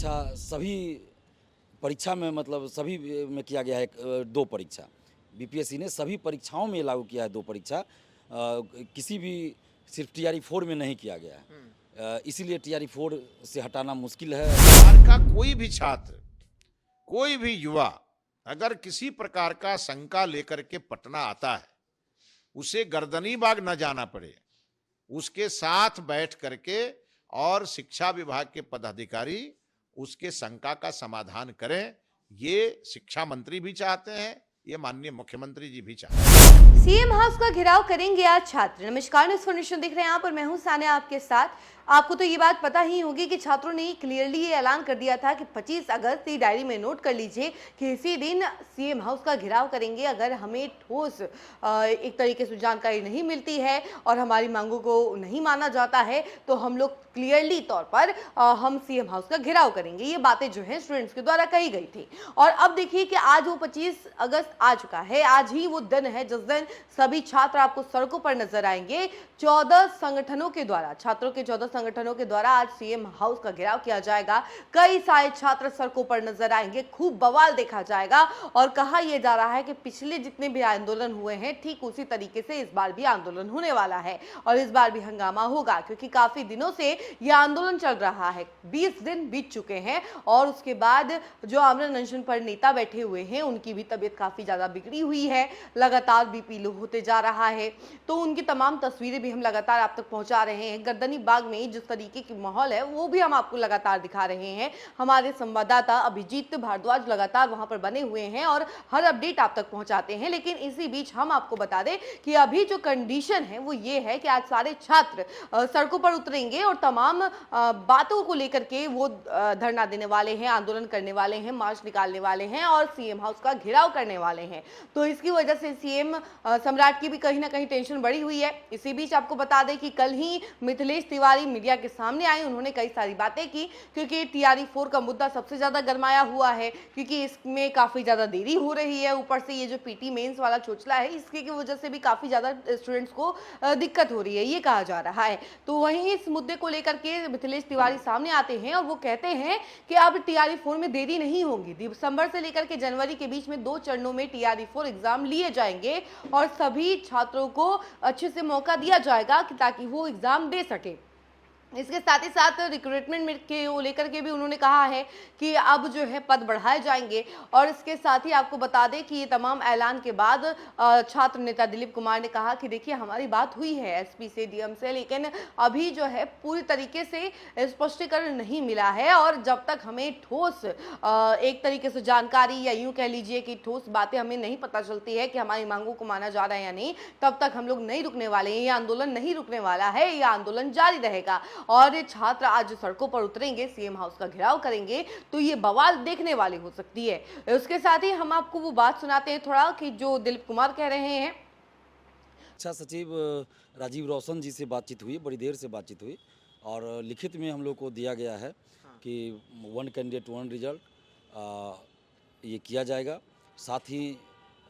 परीक्षा सभी परीक्षा में मतलब सभी में किया गया है 2 परीक्षा। बीपीएससी ने सभी परीक्षाओं में लागू किया है 2 परीक्षा। किसी भी सिर्फ टीआरई 4 में नहीं किया गया है। इसीलिए टीआरई 4 से हटाना मुश्किल है। बिहार का कोई भी छात्र, कोई भी युवा अगर किसी प्रकार का शंका लेकर के पटना आता है, उसे गर्दनी बाग न जाना पड़े, उसके साथ बैठ करके और शिक्षा विभाग के पदाधिकारी उसके शंका का समाधान करें। ये शिक्षा मंत्री भी चाहते हैं, ये माननीय मुख्यमंत्री जी भी चाहते हैं। सीएम हाउस का घेराव करेंगे आज छात्र। नमस्कार, न्यूज़ फॉर देख रहे हैं यहाँ पर मैं हूँ सानिया आपके साथ। आपको तो ये बात पता ही होगी कि छात्रों ने क्लियरली ये ऐलान कर दिया था कि 25 अगस्त की डायरी में नोट कर लीजिए कि इसी दिन सीएम हाउस का घेराव करेंगे। अगर हमें ठोस एक तरीके से जानकारी नहीं मिलती है और हमारी मांगों को नहीं माना जाता है तो हम लोग क्लियरली तौर पर हम सीएम हाउस का घेराव करेंगे। ये बातें जो है स्टूडेंट्स के द्वारा कही गई थी। और अब देखिए कि आज वो 25 अगस्त आ चुका है। आज ही वो दिन है जिस दिन सभी छात्र आपको सड़कों पर नजर आएंगे। 14 संगठनों के द्वारा, छात्रों के 14 संगठनों के द्वारा आज सीएम हाउस का घेराव किया जाएगा। कई सारे छात्र सड़कों पर नजर आएंगे, खूब बवाल देखा जाएगा। और कहा यह जा रहा है कि पिछले जितने भी आंदोलन हुए हैं ठीक उसी तरीके से इस बार भी आंदोलन होने वाला है और इस बार भी हंगामा होगा, क्योंकि काफी दिनों से यह आंदोलन चल रहा है। 20 दिन बीत चुके हैं और उसके बाद जो आमरण अनशन पर नेता बैठे हुए हैं उनकी भी तबीयत काफी ज्यादा बिगड़ी हुई है। लगातार बीपी लो होते जा रहा है, तो उनकी तमाम तस्वीरें भी हम लगातार आप तक पहुंचा रहे हैं। गर्दनी बाग में जिस तरीके की माहौल है वो भी हम आपको लगातार दिखा रहे हैं। हमारे संवाददाता अभिजीत भारद्वाज लगातार वहां पर बने हुए हैं और हर अपडेट आप तक पहुंचाते हैं। लेकिन इसी बीच हम आपको बता दें कि अभी जो कंडीशन है वो ये है कि आज सारे छात्र सड़कों पर उतरेंगे और तमाम बातों को लेकर के वो धरना देने वाले हैं, आंदोलन करने वाले हैं, मार्च निकालने वाले हैं और सीएम हाउस का घेराव करने वाले हैं। तो इसकी वजह से सीएम सम्राट की भी कहीं ना कहीं टेंशन बढ़ी हुई है। इसी बीच आपको बता दें कि कल ही मिथिलेश तिवारी मीडिया के सामने आए। उन्होंने कई सारी बातें की, क्योंकि टीआरई 4 का मुद्दा सबसे ज्यादा गरमाया हुआ है, क्योंकि इसमें काफी ज्यादा देरी हो रही है। ऊपर से ये जो पीटी मेंस वाला चोचला है, इसकी की वजह से भी काफी ज्यादा स्टूडेंट्स को दिक्कत हो रही है, ये कहा जा रहा है। तो वहीं इस मुद्दे को लेकर के मिथिलेश तिवारी सामने आते हैं और वो कहते हैं कि अब टीआरई 4 में देरी नहीं होगी। दिसंबर से लेकर के जनवरी के बीच में 2 चरणों में टीआरई 4 एग्जाम लिए जाएंगे और सभी छात्रों को अच्छे से मौका दिया जाएगा कि ताकि वो एग्जाम दे सके। इसके साथ ही साथ रिक्रूटमेंट के लेकर के भी उन्होंने कहा है कि अब जो है पद बढ़ाए जाएंगे। और इसके साथ ही आपको बता दें कि ये तमाम ऐलान के बाद छात्र नेता दिलीप कुमार ने कहा कि देखिए हमारी बात हुई है एसपी से, डीएम से, लेकिन अभी जो है पूरी तरीके से स्पष्टीकरण नहीं मिला है और जब तक हमें ठोस एक तरीके से जानकारी या यूं कह लीजिए कि ठोस बातें हमें नहीं पता चलती है कि हमारी मांगों को माना जा रहा है या नहीं, तब तक हम लोग नहीं रुकने वाले हैं। ये आंदोलन नहीं रुकने वाला है, ये आंदोलन जारी रहेगा। और ये छात्र आज सड़कों पर उतरेंगे, सीएम हाउस का घेराव करेंगे, तो ये बवाल देखने वाली हो सकती है। उसके साथ ही हम आपको वो बात सुनाते हैं थोड़ा कि जो दिलीप कुमार कह रहे हैं। शिक्षा सचिव राजीव रोशन जी से बातचीत हुई, बड़ी देर से बातचीत हुई और लिखित में हम लोग को दिया गया है कि 1 कैंडिडेट 1 रिजल्ट ये किया जाएगा। साथ ही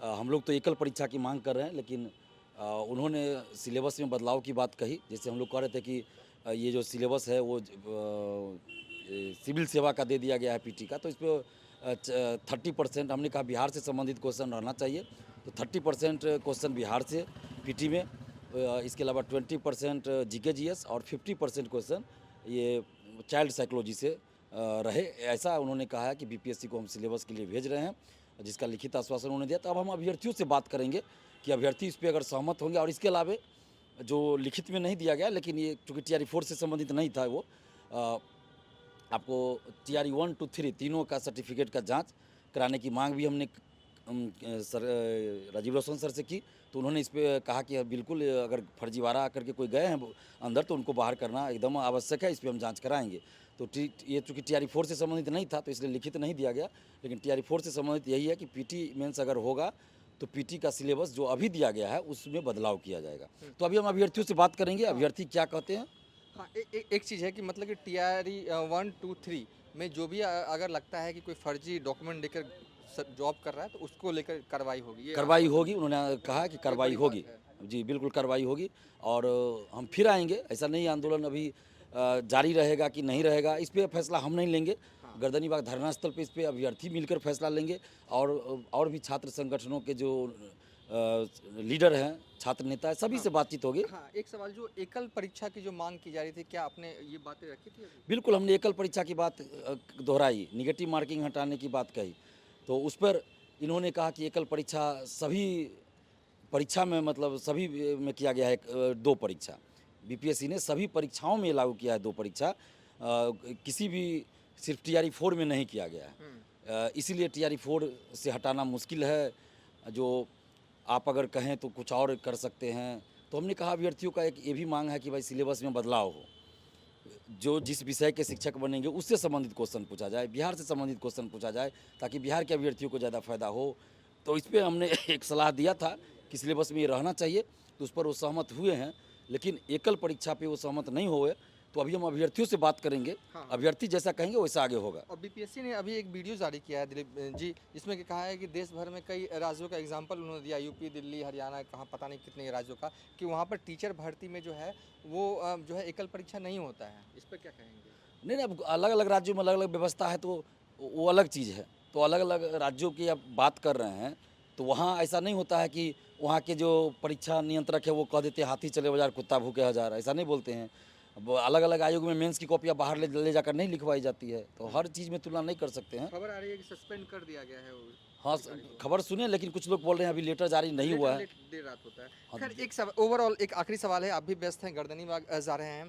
हम लोग तो एकल परीक्षा की मांग कर रहे हैं, लेकिन उन्होंने सिलेबस में बदलाव की बात कही। जैसे हम लोग कह रहे थे कि ये जो सिलेबस है वो सिविल सेवा का दे दिया गया है पीटी का, तो इस पर 30% हमने कहा बिहार से संबंधित क्वेश्चन रहना चाहिए, तो 30% क्वेश्चन बिहार से पीटी में। इसके अलावा 20% जीके जीएस और 50% क्वेश्चन ये चाइल्ड साइकोलॉजी से रहे। ऐसा उन्होंने कहा है कि बीपीएससी को हम सिलेबस के लिए भेज रहे हैं, जिसका लिखित आश्वासन उन्होंने दिया। तो अब हम अभ्यर्थियों से बात करेंगे कि अभ्यर्थी इस पर अगर सहमत होंगे। और इसके अलावा जो लिखित में नहीं दिया गया, लेकिन ये चूँकि टीआरई 4 से संबंधित नहीं था, वो आपको टीआरई 1 to 3 तीनों का सर्टिफिकेट का जांच कराने की मांग भी हमने राजीव रोशन सर से की। तो उन्होंने इस पर कहा कि बिल्कुल अगर फर्जीवाड़ा आकर के कोई गए हैं अंदर तो उनको बाहर करना एकदम आवश्यक है, इस पर हम जाँच कराएँगे। तो ये चूँकि टीआरई 4 से संबंधित नहीं था तो इसलिए लिखित नहीं दिया गया, लेकिन टीआरई 4 से संबंधित यही है कि पीटी मेंस अगर होगा तो पीटी का सिलेबस जो अभी दिया गया है उसमें बदलाव किया जाएगा। तो अभी हम अभ्यर्थियों से बात करेंगे, अभ्यर्थी क्या कहते हैं। हाँ, एक चीज़ है कि मतलब कि टीआरई 1, 2, 3 में जो भी अगर लगता है कि कोई फर्जी डॉक्यूमेंट लेकर जॉब कर रहा है तो उसको लेकर कार्रवाई होगी। कार्रवाई होगी, उन्होंने कहा कि कार्रवाई होगी। जी बिल्कुल कार्रवाई होगी और हम फिर आएंगे। ऐसा नहीं आंदोलन अभी जारी रहेगा कि नहीं रहेगा, इस पे फैसला हम नहीं लेंगे। गर्दनी बाग धरना स्थल पे इस पे अभ्यर्थी मिलकर फैसला लेंगे और भी छात्र संगठनों के जो लीडर हैं, छात्र नेता है, सभी से बातचीत होगी। हाँ, एक सवाल, जो एकल परीक्षा की जो मांग की जा रही थी, क्या आपने ये बातें रखी थी अभी? बिल्कुल, हमने एकल परीक्षा की बात दोहराई, निगेटिव मार्किंग हटाने की बात कही, तो उस पर इन्होंने कहा कि एकल परीक्षा सभी परीक्षा में, मतलब सभी में किया गया है, 2 परीक्षा। बीपीएससी ने सभी परीक्षाओं में लागू किया है 2 परीक्षा, किसी भी सिर्फ टीआरई 4 में नहीं किया गया है। इसीलिए टीआरई 4 से हटाना मुश्किल है। जो आप अगर कहें तो कुछ और कर सकते हैं। तो हमने कहा अभ्यर्थियों का एक ये भी मांग है कि भाई सिलेबस में बदलाव हो, जो जिस विषय के शिक्षक बनेंगे उससे संबंधित क्वेश्चन पूछा जाए, बिहार से संबंधित क्वेश्चन पूछा जाए, ताकि बिहार के अभ्यर्थियों को ज़्यादा फायदा हो। तो इस पर हमने एक सलाह दिया था कि सिलेबस में ये रहना चाहिए, तो उस पर वो सहमत हुए हैं। लेकिन एकल परीक्षा पे वो सहमत नहीं हुए, तो अभी हम अभ्यर्थियों से बात करेंगे। हाँ। अभ्यर्थी जैसा कहेंगे वैसा आगे होगा। और बीपीएससी ने अभी एक वीडियो जारी किया है दिलीप जी, जिसमें कि कहा है कि देश भर में कई राज्यों का एग्जांपल उन्होंने दिया, यूपी, दिल्ली, हरियाणा, कहाँ पता नहीं कितने राज्यों का, कि वहाँ पर टीचर भर्ती में जो है वो जो है एकल परीक्षा नहीं होता है। इस पर क्या कहेंगे? नहीं, अब अलग अलग राज्यों में अलग अलग व्यवस्था है, तो वो अलग चीज़ है। तो अलग अलग राज्यों की आप बात कर रहे हैं, तो वहाँ ऐसा नहीं होता है कि वहाँ के जो परीक्षा नियंत्रक है वो कह देते हैं हाथी चले बाजार कुत्ता भूखे हजार, ऐसा नहीं बोलते हैं। अब अलग अलग आयोग में मेंस की कॉपियाँ बाहर ले जाकर नहीं लिखवाई जाती है, तो हर चीज़ में तुलना नहीं कर सकते हैं। खबर आ रही है कि सस्पेंड कर दिया गया है वो। हाँ, खबर सुने, लेकिन कुछ लोग बोल रहे हैं अभी लेटर जारी नहीं हुआ है। देर रात होता है। हाँ, खैर, एक ओवरऑल एक आखिरी सवाल है, आप भी व्यस्त हैं, गर्दनी बाग जा रहे हैं,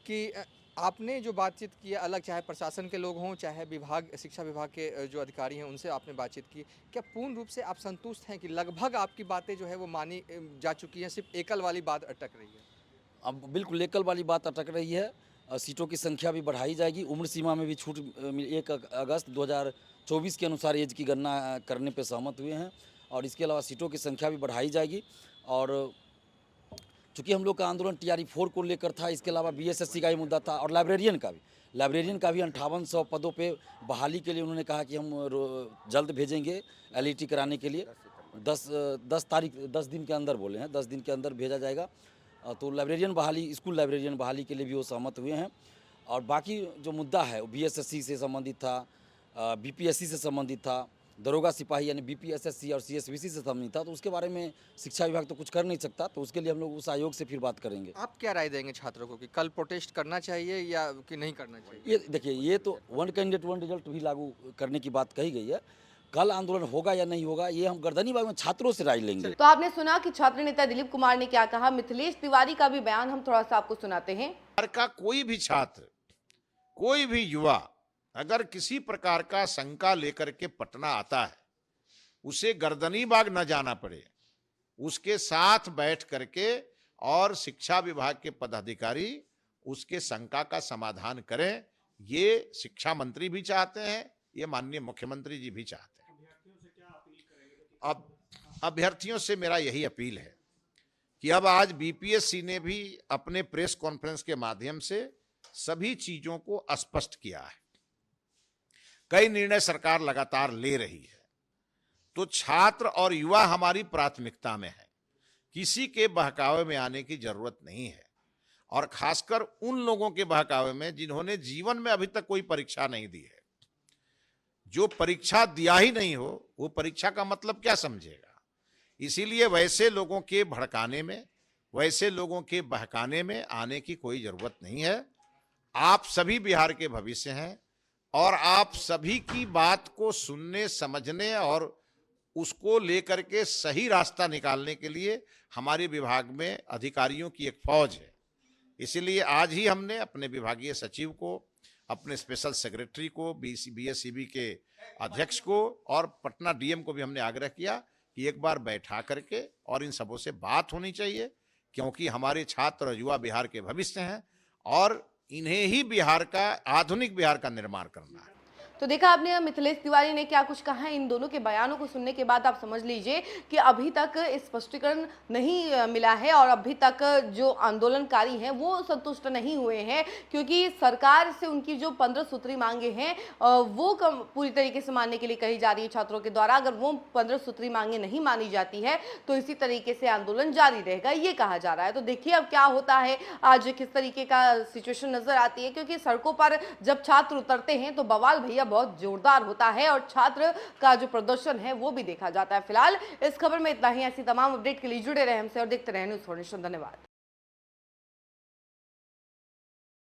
कि आपने जो बातचीत की है, अलग चाहे प्रशासन के लोग हों, चाहे विभाग, शिक्षा विभाग के जो अधिकारी हैं, उनसे आपने बातचीत की, क्या पूर्ण रूप से आप संतुष्ट हैं कि लगभग आपकी बातें जो है वो मानी जा चुकी हैं, सिर्फ एकल वाली बात अटक रही है? अब बिल्कुल एकल वाली बात अटक रही है। सीटों की संख्या भी बढ़ाई जाएगी, उम्र सीमा में भी छूट 1 अगस्त 2024 के अनुसार एज की गणना करने पे सहमत हुए हैं, और इसके अलावा सीटों की संख्या भी बढ़ाई जाएगी। और चूँकि हम लोग का आंदोलन टीआरई 4 को लेकर था, इसके अलावा बीएसएससी का ही मुद्दा था, और लाइब्रेरियन का भी 5800 पदों पे बहाली के लिए उन्होंने कहा कि हम जल्द भेजेंगे एलईटी कराने के लिए। 10 दिन के अंदर बोले हैं, 10 दिन के अंदर भेजा जाएगा। तो लाइब्रेरियन बहाली, स्कूल लाइब्रेरियन बहाली के लिए भी वो सहमत हुए हैं। और बाकी जो मुद्दा है वो बीएसएससी से संबंधित था, बीपीएससी से संबंधित था, दरोगा सिपाही यानी बीपीएसएससी और सीएसबीसी से संबंधित था, तो उसके बारे में शिक्षा विभाग तो कुछ कर नहीं सकता, तो उसके लिए हम लोग उस आयोग से फिर बात करेंगे। आप क्या राय देंगे छात्रों को कि कल प्रोटेस्ट करना चाहिए या कि नहीं करना चाहिए? ये देखिए, ये तो 1 कैंडिडेट 1 रिजल्ट भी लागू करने की बात कही गई है। कल आंदोलन होगा या नहीं होगा, ये हम गर्दनी बाग में छात्रों से राय लेंगे। तो आपने सुना कि छात्र नेता दिलीप कुमार ने क्या कहा। मिथिलेश तिवारी का भी बयान हम थोड़ा सा आपको सुनाते हैं। बिहार का कोई भी छात्र, कोई भी युवा अगर किसी प्रकार का शंका लेकर के पटना आता है, उसे गर्दनी बाग न जाना पड़े, उसके साथ बैठ करके और शिक्षा विभाग के पदाधिकारी उसके शंका का समाधान करें। ये शिक्षा मंत्री भी चाहते हैं, ये माननीय मुख्यमंत्री जी भी चाहते हैं। अब अभ्यर्थियों से मेरा यही अपील है कि अब आज बीपीएससी ने भी अपने प्रेस कॉन्फ्रेंस के माध्यम से सभी चीजों को स्पष्ट किया है। कई निर्णय सरकार लगातार ले रही है, तो छात्र और युवा हमारी प्राथमिकता में है। किसी के बहकावे में आने की जरूरत नहीं है, और खासकर उन लोगों के बहकावे में जिन्होंने जीवन में अभी तक कोई परीक्षा नहीं दी है। जो परीक्षा दिया ही नहीं हो, वो परीक्षा का मतलब क्या समझेगा? इसीलिए वैसे लोगों के भड़काने में, वैसे लोगों के बहकाने में आने की कोई जरूरत नहीं है। आप सभी बिहार के भविष्य हैं, और आप सभी की बात को सुनने, समझने और उसको लेकर के सही रास्ता निकालने के लिए हमारे विभाग में अधिकारियों की एक फौज है। इसलिए आज ही हमने अपने विभागीय सचिव को, अपने स्पेशल सेक्रेटरी को, बीएसईबी के अध्यक्ष को और पटना डीएम को भी हमने आग्रह किया कि एक बार बैठा करके और इन सबों से बात होनी चाहिए, क्योंकि हमारे छात्र और युवा बिहार के भविष्य हैं, और इन्हें ही बिहार का, आधुनिक बिहार का निर्माण करना है। तो देखा आपने मिथिलेश तिवारी ने क्या कुछ कहा है। इन दोनों के बयानों को सुनने के बाद आप समझ लीजिए कि अभी तक स्पष्टीकरण नहीं मिला है और अभी तक जो आंदोलनकारी हैं वो संतुष्ट नहीं हुए हैं, क्योंकि सरकार से उनकी जो 15 सूत्री मांगे हैं वो पूरी तरीके से मानने के लिए कही जा रही है छात्रों के द्वारा। अगर वो 15 सूत्री मांगे नहीं मानी जाती है तो इसी तरीके से आंदोलन जारी रहेगा, ये कहा जा रहा है। तो देखिए अब क्या होता है, आज किस तरीके का सिचुएशन नजर आती है, क्योंकि सड़कों पर जब छात्र उतरते हैं तो बवाल भैया बहुत जोरदार होता है और छात्र का जो प्रदर्शन है वो भी देखा जाता है। फिलहाल इस खबर में इतना ही। ऐसी तमाम अपडेट के लिए जुड़े रहे हमसे और देखते रहे न्यूज़ 4 नेशन। धन्यवाद।